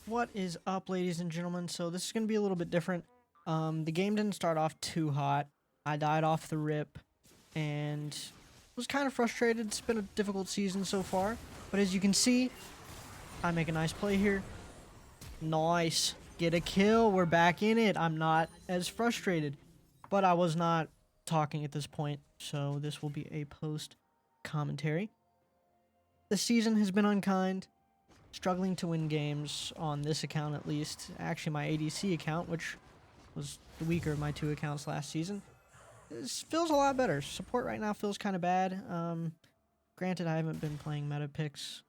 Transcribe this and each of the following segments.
What is up, ladies and gentlemen? So this is going to be a little bit different. The game didn't start off too hot. I died off the rip and was kind of frustrated. It's been a difficult season so far. But as you can see, I make a nice play here. Nice. Get a kill. We're back in it. I'm not as frustrated. But I was not talking at this point, so this will be a post commentary. The season has been unkind. Struggling to win games on this account at least. Actually, my ADC account, which was the weaker of my two accounts last season, feels a lot better. Support right now feels kind of bad. Granted, I haven't been playing meta picks,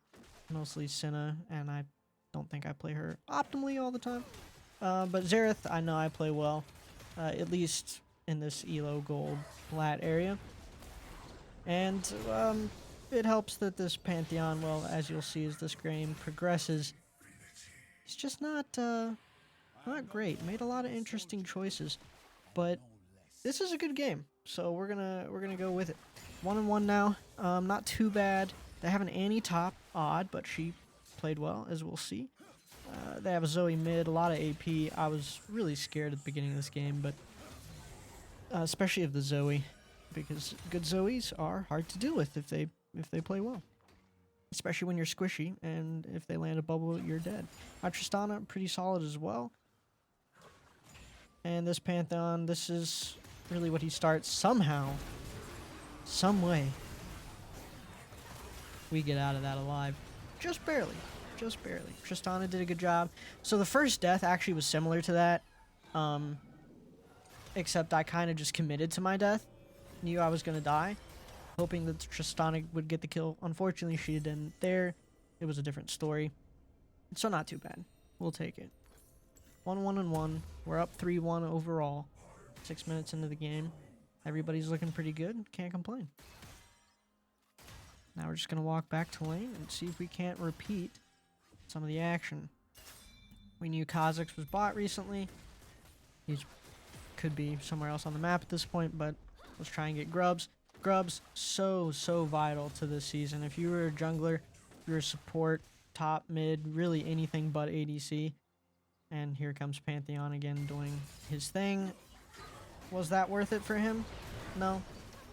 mostly Senna, and I don't think I play her optimally all the time. But Xerath, I know I play well, at least in this Elo Gold Plat area. And it helps that this Pantheon, well, as you'll see as this game progresses, it's just not great. Made a lot of interesting choices, but this is a good game, so we're gonna go with it. 1-1 now. Not too bad. They have an Annie top, odd, but she played well, as we'll see. They have a Zoe mid, a lot of AP. I was really scared at the beginning of this game, but especially of the Zoe, because good Zoes are hard to deal with if they play well. Especially when you're squishy, and if they land a bubble, you're dead. My Tristana, pretty solid as well. And this Pantheon, this is really what he starts. Somehow, some way, we get out of that alive. Just barely. Just barely. Tristana did a good job. So the first death actually was similar to that. Except I kind of just committed to my death. Knew I was going to die, hoping that Tristana would get the kill. Unfortunately, she didn't there. It was a different story. So not too bad. We'll take it. 1-1-1. We're up 3-1 overall. 6 minutes into the game. Everybody's looking pretty good. Can't complain. Now we're just going to walk back to lane and see if we can't repeat some of the action. We knew Kha'Zix was bought recently. He could be somewhere else on the map at this point, but let's try and get Grubs. Grubs, so vital to this season. If you were a jungler, if you were a support, top, mid, really anything but ADC. And here comes Pantheon again doing his thing. Was that worth it for him? No.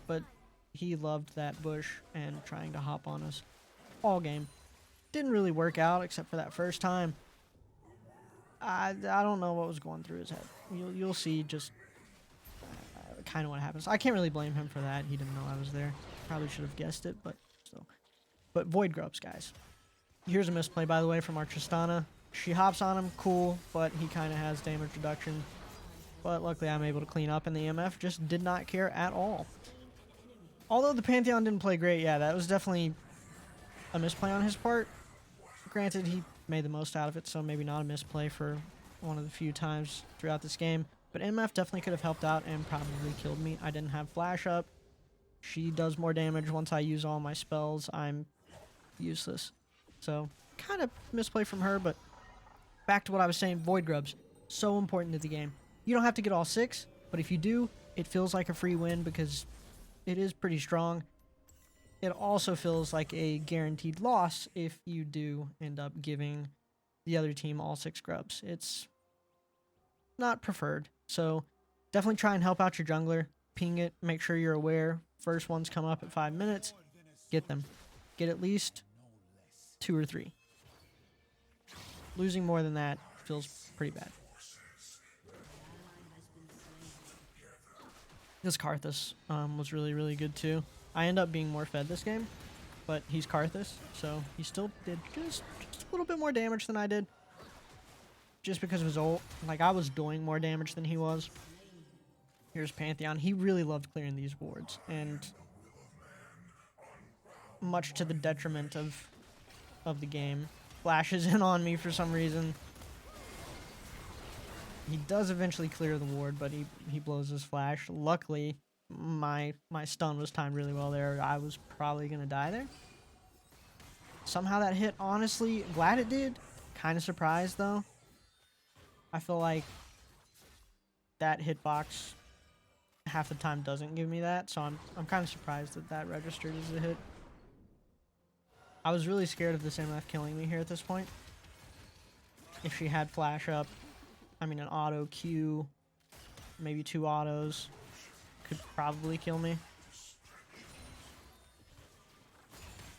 But he loved that bush and trying to hop on us all game. Didn't really work out except for that first time. I don't know what was going through his head. You'll see just kind of what happens. I can't really blame him for that. He didn't know I was there. Probably should have guessed it, but still. But Void Grubs, guys. Here's a misplay, by the way, from our Tristana. She hops on him, cool, but he kind of has damage reduction. But luckily I'm able to clean up, and the EMF just did not care at all. Although the Pantheon didn't play great, yeah, that was definitely a misplay on his part. Granted, he made the most out of it, so maybe not a misplay for one of the few times throughout this game. But MF definitely could have helped out and probably killed me. I didn't have flash up. She does more damage once I use all my spells. I'm useless. So, kind of misplay from her, but back to what I was saying, Void Grubs. So important to the game. You don't have to get all 6, but if you do, it feels like a free win because it is pretty strong. It also feels like a guaranteed loss if you do end up giving the other team all 6 grubs. It's not preferred. So definitely try and help out your jungler. Ping it. Make sure you're aware. First ones come up at 5 minutes. Get them. Get at least 2 or 3. Losing more than that feels pretty bad. This Karthus was really good too. I end up being more fed this game, but he's Karthus, so he still did just a little bit more damage than I did. Just because of his ult. Like, I was doing more damage than he was. Here's Pantheon. He really loved clearing these wards, and much to the detriment of the game. Flashes in on me for some reason. He does eventually clear the ward, but he blows his flash. Luckily, my stun was timed really well there. I was probably going to die there. Somehow that hit, honestly. Glad it did. Kind of surprised, though. I feel like that hitbox half the time doesn't give me that, so I'm kind of surprised that that registered as a hit. I was really scared of this MF killing me here at this point. if she had flash up, I mean an auto Q, maybe 2 autos, could probably kill me.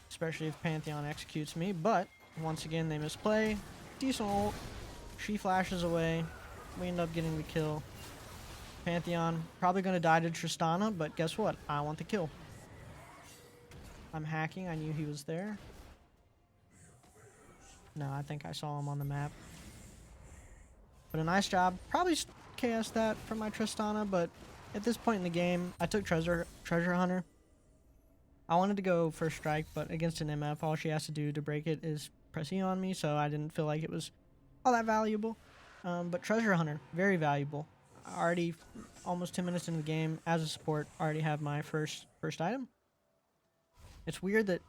Especially if Pantheon executes me, but once again they misplay. Decent ult. She flashes away. We end up getting the kill. Pantheon probably going to die to Tristana, but guess what? I want the kill. I'm hacking. I knew he was there. No, I think I saw him on the map. But a nice job. Probably KS that from my Tristana, but at this point in the game, I took Treasure Hunter. I wanted to go first strike, but against an MF, all she has to do to break it is press E on me, so I didn't feel like it was all that valuable. But Treasure Hunter, very valuable. Already almost 10 minutes into the game, as a support, already have my first item. It's weird that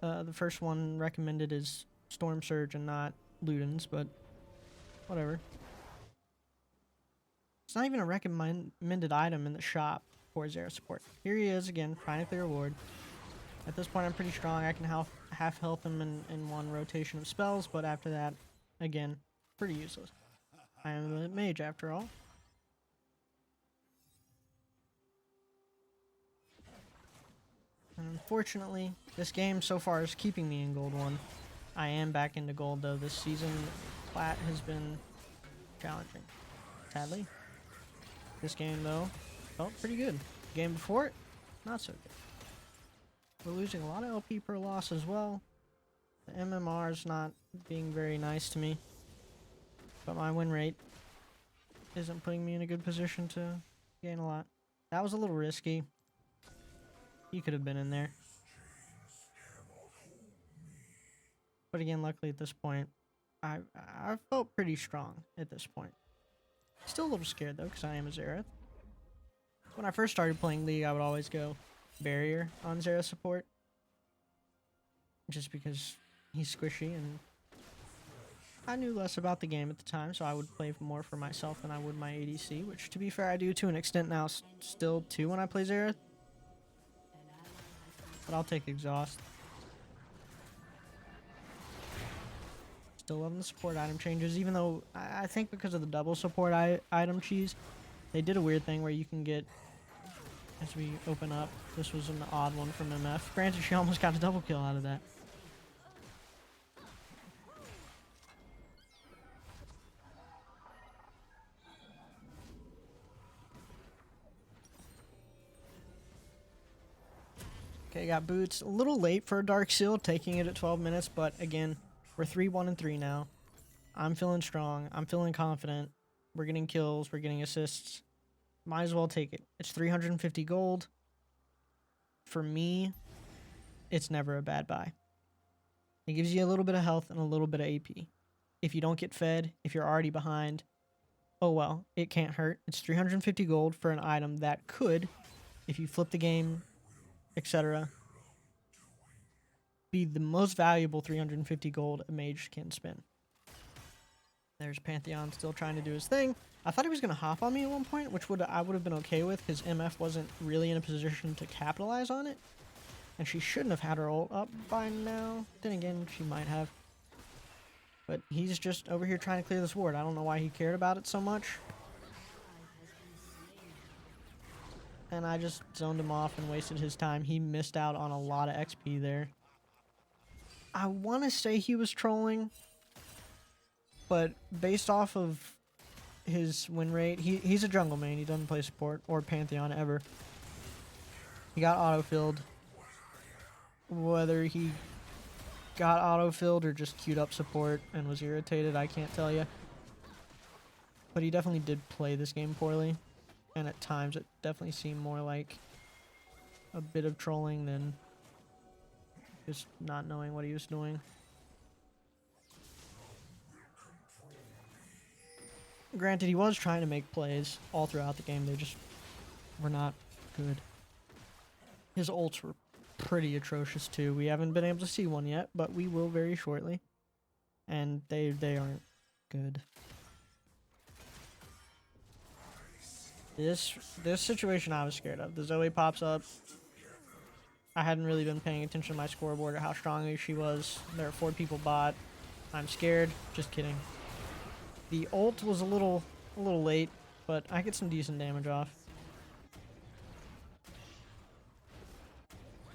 the first one recommended is Storm Surge and not Ludens, but whatever. It's not even a recommended item in the shop for Xerath support. Here he is again, trying to clear a ward. At this point I'm pretty strong. I can half health him in one rotation of spells, but after that, again, pretty useless. I am a mage after all. And unfortunately, this game so far is keeping me in Gold 1. I am back into Gold though. This season, Plat has been challenging, sadly. This game though, felt pretty good. Game before it, not so good. We're losing a lot of LP per loss as well. The MMR is not being very nice to me. But my win rate isn't putting me in a good position to gain a lot. That was a little risky. He could have been in there. But again, luckily at this point, I felt pretty strong at this point. Still a little scared though, because I am a Xerath. When I first started playing League, I would always go Barrier on Xerath support. Just because he's squishy, and I knew less about the game at the time, so I would play more for myself than I would my ADC, which to be fair I do to an extent now still too when I play Xerath. But I'll take Exhaust. Still loving the support item changes, even though I think because of the double support item cheese, they did a weird thing where you can get, as we open up, this was an odd one from MF. Granted, she almost got a double kill out of that. Okay, got boots. A little late for a Dark Seal, taking it at 12 minutes, but again, we're 3-1-3 now. I'm feeling strong. I'm feeling confident. We're getting kills. We're getting assists. Might as well take it. It's 350 gold. For me, it's never a bad buy. It gives you a little bit of health and a little bit of AP. If you don't get fed, if you're already behind, oh well, it can't hurt. It's 350 gold for an item that could, if you flip the game, etc., be the most valuable 350 gold a mage can spend. There's Pantheon still trying to do his thing. I thought he was going to hop on me at one point, which I would have been okay with, because MF wasn't really in a position to capitalize on it. And she shouldn't have had her ult up by now. Then again, she might have. But he's just over here trying to clear this ward. I don't know why he cared about it so much. And I just zoned him off and wasted his time. He missed out on a lot of XP there. I want to say he was trolling, but based off of his win rate, he's a jungle main. He doesn't play support or Pantheon ever. He got auto-filled. Whether he got auto-filled or just queued up support and was irritated, I can't tell you. But he definitely did play this game poorly. And at times it definitely seemed more like a bit of trolling than just not knowing what he was doing. Granted, he was trying to make plays all throughout the game. They just were not good. His ults were pretty atrocious too. We haven't been able to see one yet, but we will very shortly. And they aren't good. This situation I was scared of. The Zoe pops up. I hadn't really been paying attention to my scoreboard or how strong she was. There are 4 people bot. I'm scared. Just kidding. The ult was a little late, but I get some decent damage off.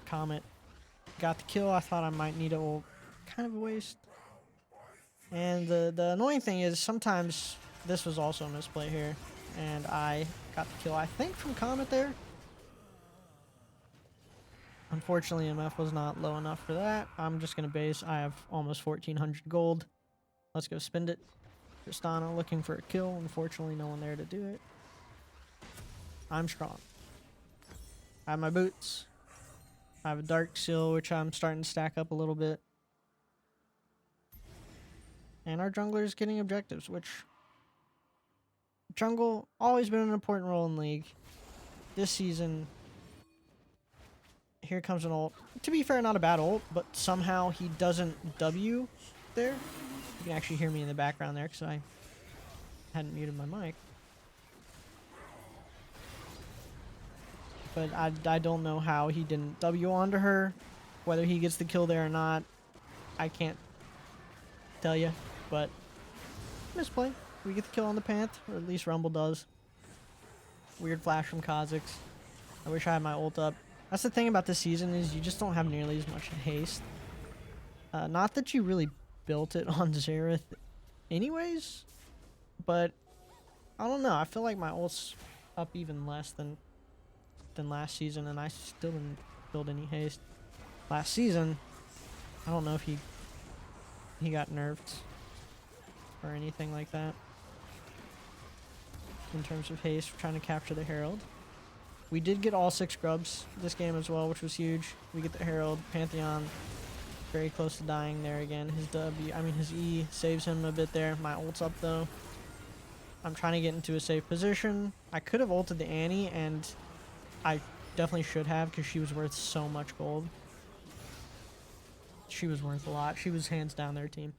Comet got the kill. I thought I might need a ult. Kind of a waste. And the annoying thing is sometimes this was also a misplay here, and I got the kill, I think, from Comet there. Unfortunately, MF was not low enough for that. I'm just going to base. I have almost 1,400 gold. Let's go spend it. Tristana looking for a kill. Unfortunately, no one there to do it. I'm strong. I have my boots. I have a dark seal, which I'm starting to stack up a little bit. And our jungler is getting objectives, which... Jungle, always been an important role in League. This season... Here comes an ult. To be fair, not a bad ult, but somehow he doesn't W there. You can actually hear me in the background there because I hadn't muted my mic. But I don't know how he didn't W onto her. Whether he gets the kill there or not, I can't tell you. But misplay. We get the kill on the Panth, or at least Rumble does. Weird flash from Kha'Zix. I wish I had my ult up. That's the thing about this season is you just don't have nearly as much haste. Not that you really built it on Xerath anyways, but I don't know. I feel like my ult's up even less than last season, and I still didn't build any haste. Last season, I don't know if he got nerfed or anything like that in terms of haste for trying to capture the Herald. We did get all 6 grubs this game as well, which was huge. We get the Herald. Pantheon very close to dying there again. His E saves him a bit there. My ult's up though. I'm trying to get into a safe position. I could have ulted the Annie, and I definitely should have because she was worth so much gold. She was worth a lot. She was hands down their team.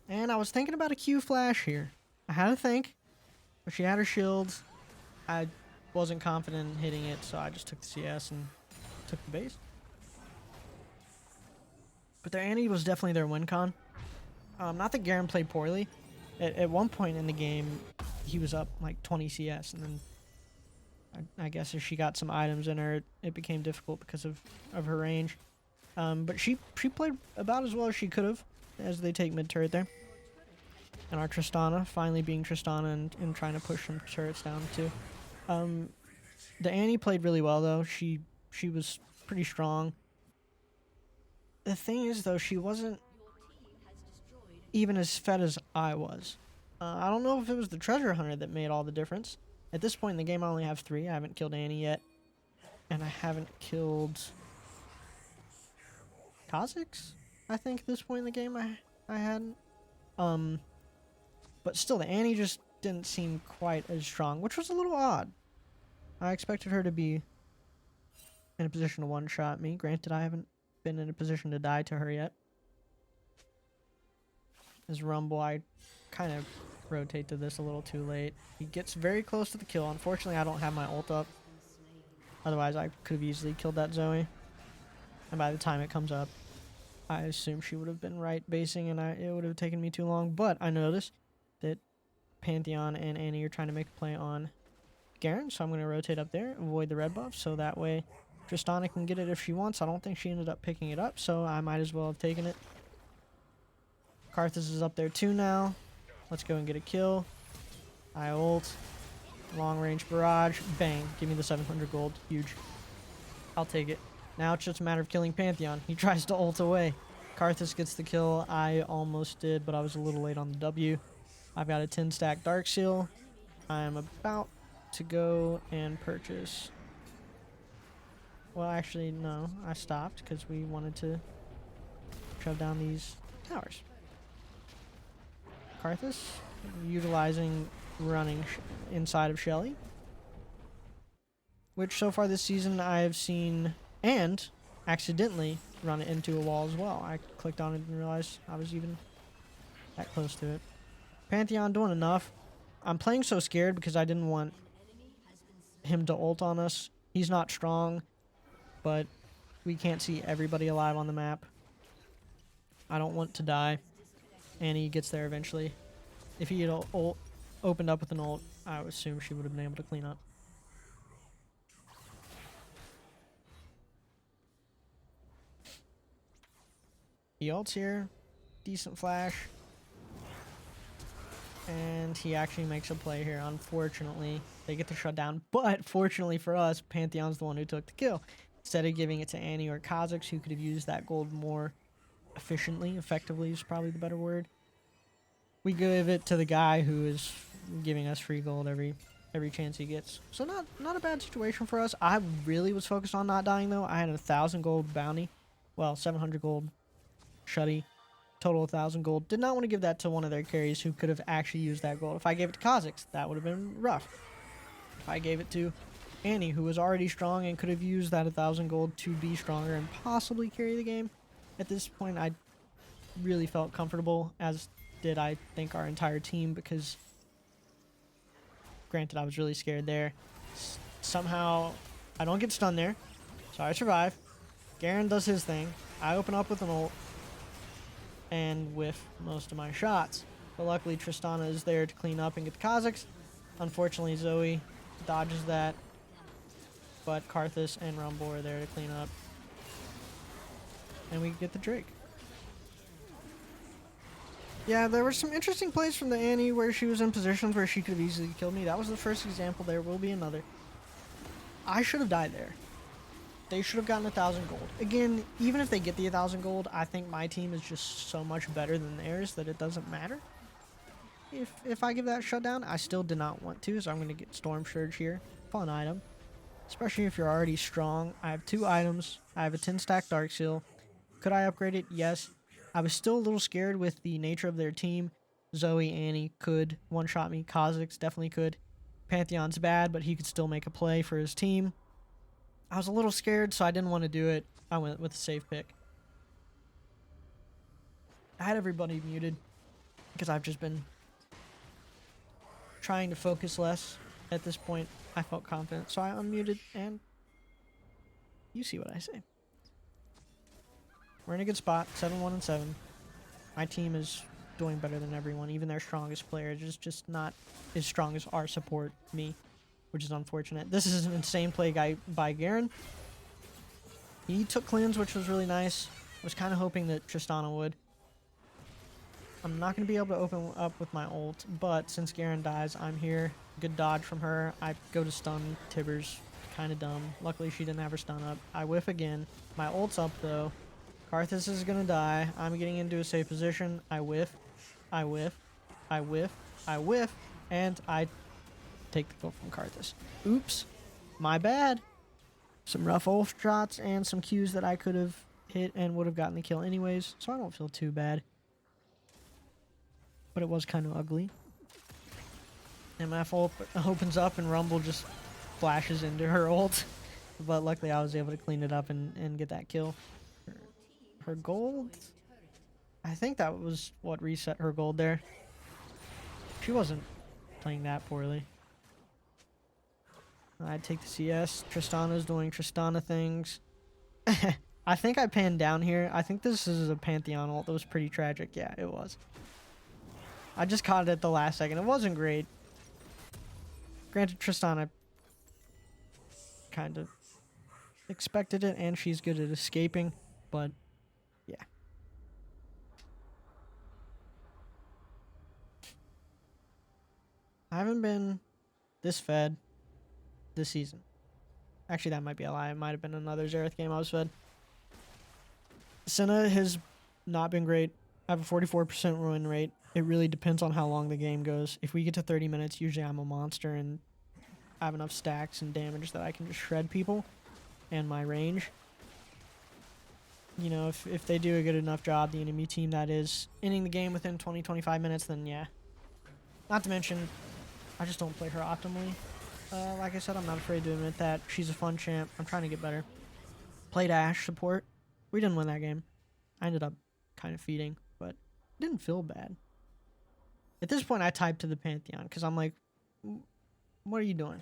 And I was thinking about a Q flash here. I had to think, but she had her shield. I wasn't confident in hitting it, so I just took the CS and took the base. But their Annie was definitely their win con. Not that Garen played poorly. At one point in the game, he was up like 20 CS, and then I guess as she got some items in her, it became difficult because of her range. But she played about as well as she could have, as they take mid turret there. And our Tristana, finally being Tristana and trying to push some turrets down too. The Annie played really well though. She was pretty strong. The thing is though, she wasn't even as fed as I was. I don't know if it was the treasure hunter that made all the difference. At this point in the game, I only have 3. I haven't killed Annie yet, and I haven't killed Kha'Zix. I think at this point in the game, I hadn't. But still, the Annie just didn't seem quite as strong, which was a little odd. I expected her to be in a position to one-shot me. Granted, I haven't been in a position to die to her yet. As Rumble, I kind of rotate to this a little too late. He gets very close to the kill. Unfortunately, I don't have my ult up. Otherwise, I could have easily killed that Zoe. And by the time it comes up, I assume she would have been right basing, and it would have taken me too long. But I noticed that Pantheon and Annie are trying to make a play on Garen, so I'm going to rotate up there, avoid the red buff, so that way Tristana can get it if she wants. I don't think she ended up picking it up, so I might as well have taken it. Karthus is up there too now. Let's go and get a kill. I ult. Long range barrage. Bang. Give me the 700 gold. Huge. I'll take it. Now it's just a matter of killing Pantheon. He tries to ult away. Karthus gets the kill. I almost did, but I was a little late on the W. I've got a 10 stack Dark Seal. I'm about to go and purchase. Well, actually, no. I stopped because we wanted to shove down these towers. Karthus, utilizing running inside of Shelly. Which so far this season I have seen, and accidentally run it into a wall as well. I clicked on it and realized I was even that close to it. Pantheon doing enough. I'm playing so scared because I didn't want him to ult on us. He's not strong, but we can't see everybody alive on the map. I don't want to die. And he gets there eventually. If he had opened up with an ult, I would assume she would have been able to clean up. He ults here. Decent flash. And he actually makes a play here. Unfortunately, they get the shutdown. But fortunately for us, Pantheon's the one who took the kill. Instead of giving it to Annie or Kha'Zix, who could have used that gold more efficiently, effectively is probably the better word. We give it to the guy who is giving us free gold every chance he gets. So not a bad situation for us. I really was focused on not dying though. I had 1,000 gold bounty. Well, 700 gold shutty. Total 1,000 gold. Did not want to give that to one of their carries who could have actually used that gold. If I gave it to Kha'Zix, that would have been rough. If I gave it to Annie, who was already strong and could have used that 1,000 gold to be stronger and possibly carry the game, at this point I really felt comfortable, as did I think our entire team, because granted I was really scared there. Somehow I don't get stunned there, so I survive. Garen does his thing. I open up with an ult and whiff most of my shots. But luckily Tristana is there to clean up and get the Kha'Zix. Unfortunately Zoe dodges that, but Karthus and Rumble are there to clean up. And we get the Drake. Yeah, there were some interesting plays from the Annie where she was in positions where she could have easily killed me. That was the first example. There will be another. I should have died there. They should have gotten 1,000 gold. Again, even if they get the 1,000 gold, I think my team is just so much better than theirs that it doesn't matter. If I give that shutdown, I still did not want to, so I'm going to get Storm Surge here. Fun item. Especially if you're already strong. I have 2 items. I have a 10-stack Dark Seal. Could I upgrade it? Yes. I was still a little scared with the nature of their team. Zoe, Annie could one-shot me. Kha'Zix definitely could. Pantheon's bad, but he could still make a play for his team. I was a little scared, so I didn't want to do it. I went with a safe pick. I had everybody muted because I've just been trying to focus less. At this point, I felt confident, so I unmuted, and you see what I say. We're in a good spot, 7-1-7. My team is doing better than everyone. Even their strongest player is just not as strong as our support, me, which is unfortunate. This is an insane play by Garen. He took cleanse, which was really nice. I was kind of hoping that Tristana would. I'm not going to be able to open up with my ult, but since Garen dies, I'm here. Good dodge from her. I go to stun Tibbers. Kind of dumb. Luckily, she didn't have her stun up. I whiff again. My ult's up, though. Karthus is going to die. I'm getting into a safe position. I whiff. I whiff. I whiff. I whiff. And I take the kill from Karthus. Oops. My bad. Some rough ult shots and some Qs that I could have hit and would have gotten the kill anyways, so I don't feel too bad. But it was kind of ugly. MF opens up and Rumble just flashes into her ult. But luckily I was able to clean it up and get that kill. Her gold? I think that was what reset her gold there. She wasn't playing that poorly. I'd take the CS. Tristana's doing Tristana things. I think I panned down here. I think this is a Pantheon ult that was pretty tragic. Yeah, it was. I just caught it at the last second. It wasn't great. Granted, Tristana kind of expected it, and she's good at escaping, but yeah. I haven't been this fed this season. Actually, that might be a lie. It might have been another Xerath game I was fed. Senna has not been great. I have a 44% win rate. It really depends on how long the game goes. If we get to 30 minutes, usually I'm a monster and I have enough stacks and damage that I can just shred people and my range. You know, if they do a good enough job, the enemy team that is, ending the game within 20-25 minutes, then yeah. Not to mention, I just don't play her optimally. Like I said, I'm not afraid to admit that. She's a fun champ. I'm trying to get better. Played Ashe support. We didn't win that game. I ended up kind of feeding, but it didn't feel bad. At this point, I typed to the Pantheon because I'm like, what are you doing?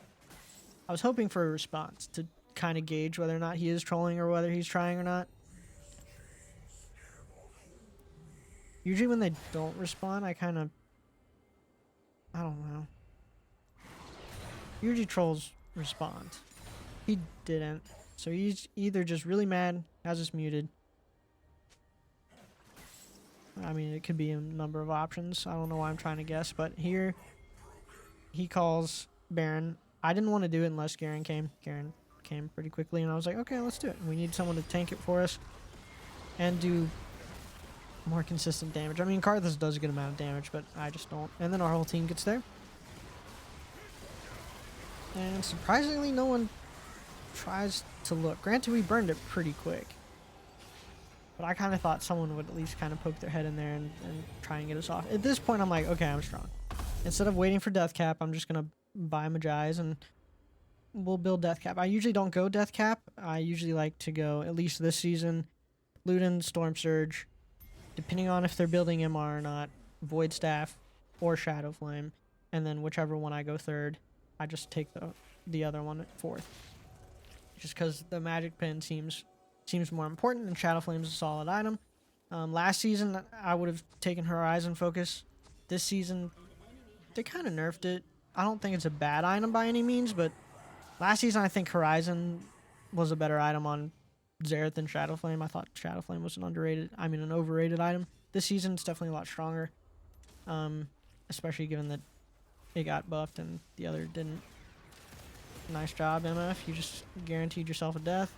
I was hoping for a response to kind of gauge whether or not he is trolling or whether he's trying or not. Usually when they don't respond, I kind of... I don't know. Usually trolls respond. He didn't. So he's either just really mad, has us muted. I mean, it could be a number of options. I don't know why I'm trying to guess, but here he calls Baron. I didn't want to do it unless Garen came. Garen came pretty quickly, and I was like, okay, let's do it. We need someone to tank it for us and do more consistent damage. I mean, Karthus does a good amount of damage, but I just don't. And then our whole team gets there. And surprisingly, no one tries to look. Granted, we burned it pretty quick. But I kind of thought someone would at least kind of poke their head in there and try and get us off. At this point, I'm like, okay, I'm strong. Instead of waiting for death cap, I'm just going to buy Magi's and we'll build death cap. I usually don't go death cap. I usually like to go, at least this season, Luden, Storm Surge, depending on if they're building MR or not, Void Staff or Shadow Flame. And then whichever one I go third, I just take the other one at fourth. Just because the magic pen seems more important, and Shadow Flame is a solid item. Last season, I would have taken Horizon Focus. This season, they kind of nerfed it. I don't think it's a bad item by any means, but last season, I think Horizon was a better item on Xerath than Shadow Flame. I thought Shadow Flame was an overrated item. This season, it's definitely a lot stronger, especially given that it got buffed and the other didn't. Nice job, MF. You just guaranteed yourself a death.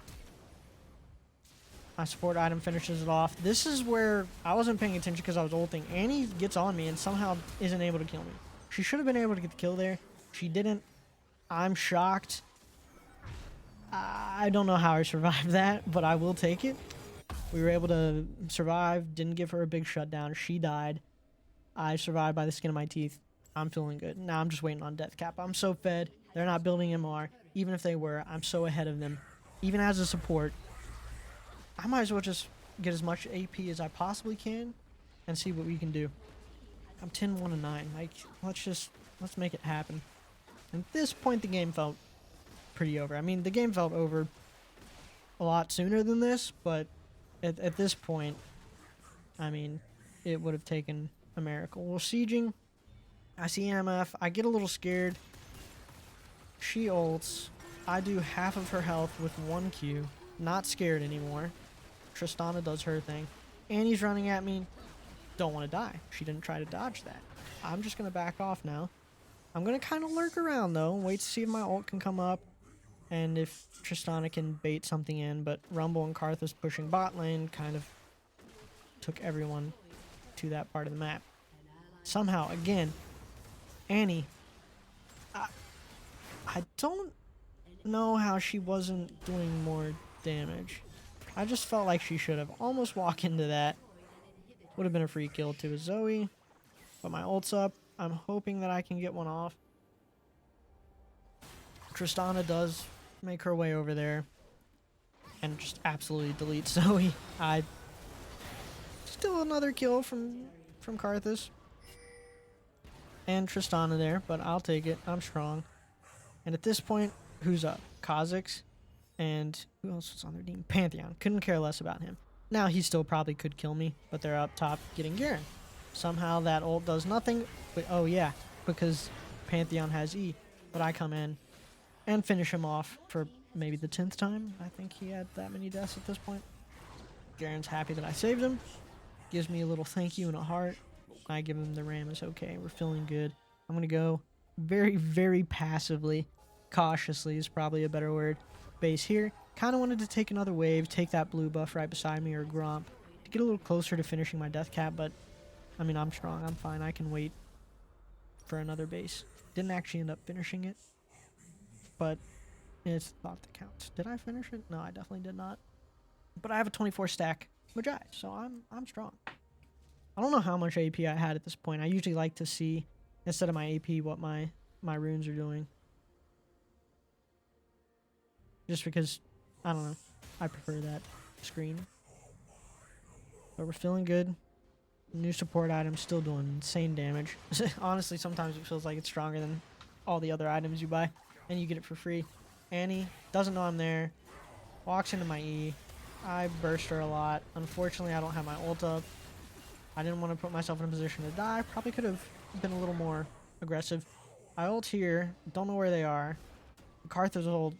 My support item finishes it off. This is where I wasn't paying attention because I was ulting. Annie gets on me and somehow isn't able to kill me. She should have been able to get the kill there. She didn't. I'm shocked. I don't know how I survived that, but I will take it. We were able to survive. Didn't give her a big shutdown. She died. I survived by the skin of my teeth. I'm feeling good. Now I'm just waiting on death cap. I'm so fed. They're not building MR. Even if they were, I'm so ahead of them. Even as a support, I might as well just get as much AP as I possibly can and see what we can do. I'm 10-1-9. Like, let's make it happen. And at this point, the game felt pretty over. I mean, the game felt over a lot sooner than this, but at this point, I mean, it would have taken a miracle. Well, sieging, I see MF. I get a little scared. She ults. I do half of her health with 1 Q. Not scared anymore. Tristana does her thing. Annie's running at me. Don't want to die. She didn't try to dodge that. I'm just going to back off now. I'm going to kind of lurk around though. Wait to see if my ult can come up. And if Tristana can bait something in. But Rumble and Karthus pushing bot lane kind of took everyone to that part of the map. Somehow, again, Annie. I don't know how she wasn't doing more damage. I just felt like she should have. Almost walk into that. Would have been a free kill to a Zoe. But my ult's up. I'm hoping that I can get one off. Tristana does make her way over there. And just absolutely delete Zoe. Still another kill from Karthus. And Tristana there, but I'll take it. I'm strong. And at this point, who's up? Kha'Zix. And who else was on their team? Pantheon. Couldn't care less about him. Now, he still probably could kill me, but they're up top getting Garen. Somehow that ult does nothing. But, oh, yeah, because Pantheon has E. But I come in and finish him off for maybe the 10th time. I think he had that many deaths at this point. Garen's happy that I saved him. Gives me a little thank you and a heart. I give him the ram. It's okay. We're feeling good. I'm going to go very, very passively. Cautiously is probably a better word. Base here. Kind of wanted to take another wave, take that blue buff right beside me or Gromp to get a little closer to finishing my death cap, but I mean, I'm strong. I'm fine. I can wait for another base. Didn't actually end up finishing it, but it's thought that counts. Did I finish it? No, I definitely did not. But I have a 24 stack Magi, so I'm strong. I don't know how much AP I had at this point. I usually like to see, instead of my AP, what my runes are doing. Just because, I don't know, I prefer that screen. But we're feeling good. New support item still doing insane damage. Honestly, sometimes it feels like it's stronger than all the other items you buy. And you get it for free. Annie doesn't know I'm there. Walks into my E. I burst her a lot. Unfortunately, I don't have my ult up. I didn't want to put myself in a position to die. Probably could have been a little more aggressive. I ult here. Don't know where they are. Karthus ult,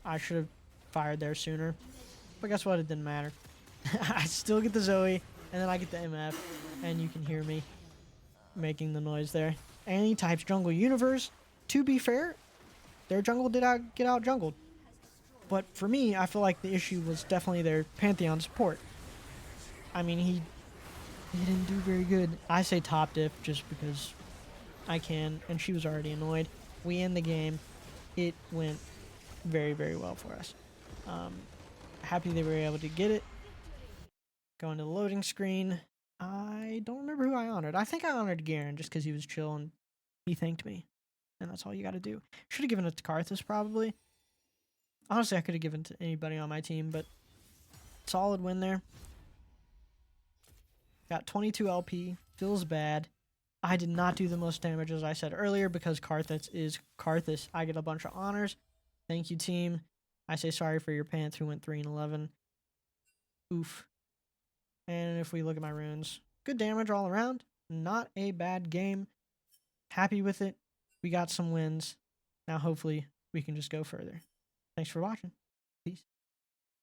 I should have fired there sooner. But guess what? It didn't matter. I still get the Zoe, and then I get the MF, and you can hear me making the noise there. Any types jungle universe, to be fair, their jungle did get out jungled. But for me, I feel like the issue was definitely their Pantheon support. I mean, he didn't do very good. I say top diff just because I can, and she was already annoyed. We end the game. It went very, very well for us. Happy they were able to get it. Going to the loading screen. I don't remember who I honored. I think I honored Garen just because he was chill and he thanked me. And that's all you got to do. Should have given it to Karthus probably. Honestly, I could have given it to anybody on my team, but solid win there. Got 22 LP. Feels bad. I did not do the most damage as I said earlier because Karthus is Karthus. I get a bunch of honors. Thank you, team. I say sorry for your Panth who went 3-11. Oof. And if we look at my runes, good damage all around. Not a bad game. Happy with it. We got some wins. Now hopefully we can just go further. Thanks for watching.